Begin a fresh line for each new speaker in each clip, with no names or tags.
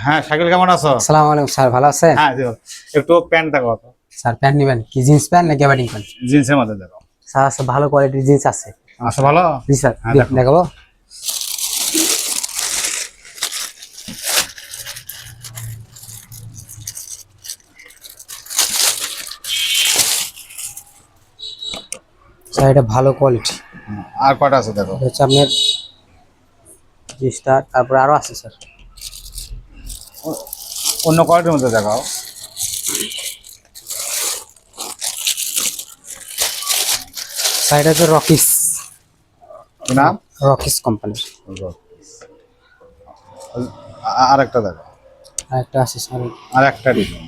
হ্যাঁ শাকিল, কেমন আছো?
আসসালামু আলাইকুম স্যার, ভালো আছেন?
হ্যাঁ জি, একটু প্যান্ট দেখো তো।
স্যার প্যান্ট নেবেন কি, জিন্স প্যান্ট নাকি ব্যাটিং প্যান্ট?
জিন্সের মধ্যে দেখো।
স্যার আছে, ভালো কোয়ালিটির জিন্স আছে।
আচ্ছা ভালো।
জি স্যার,
হ্যাঁ দেখো।
দেখাবো। স্যার এটা ভালো কোয়ালিটি।
আর কটা আছে দেখো।
এটা হচ্ছে আপনার জিনিসটা, তারপর আরো আছে স্যার।
অন্য কোয়ালিটির মধ্যে দেখাও।
স্যার এটা হচ্ছে রকিস,
কি নাম?
রকিস কোম্পানির।
আর একটা দেখো।
আর একটা আছে স্যার।
আর একটা ডিজাইন।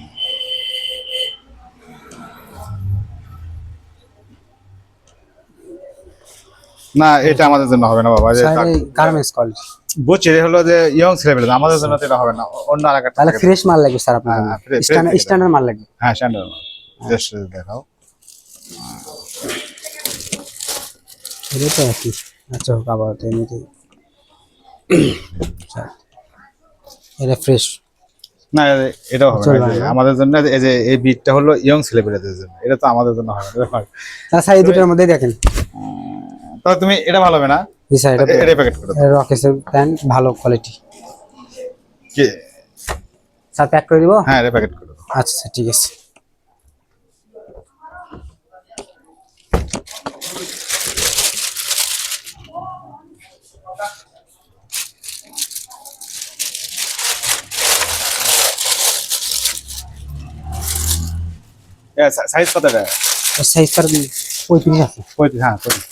না এটা আমাদের জন্য হবে না বাবা।
স্যার এই গার্মেন্টস কোয়ালিটি।
বুঝছি, এটা হলো যে ইয়ং ছেলেপেলে, আমাদের জন্য তো এটা হবে না। অন্য আর একটা
তাহলে ফ্রেশ মাল লাগবে স্যার আপনার।
হ্যাঁ, fresh
স্ট্যান্ডার্ড মাল লাগবে।
হ্যাঁ স্ট্যান্ডার্ড জাস্ট দেখাও।
এটা তো একই। আচ্ছা হোক, আবার তো এমনিতে স্যার এটা ফ্রেশ।
না এটাও হবে না।
চলবে
এই যে
না।
আমাদের জন্য এই যে এই বিটটা হলো ইয়ং ছেলেপেলেদের জন্য, এটা তো আমাদের জন্য হবে না।
স্যার এই দুটোর মধ্যেই দেখেন।
তবে তুমি এটা ভালো হবে না।
জি স্যার, এটা
এটা প্যাকেট করে দাও।
রকেসের প্যান্ট, ভালো কোয়ালিটি।
কি?
স্যার প্যাক করে দিব।
হ্যাঁ এটা প্যাকেট করে দাও।
আচ্ছা স্যার, ঠিক আছে।
সাইজ কত এটা?
সাইজ স্যার 35 আছে।
35, হ্যাঁ 35।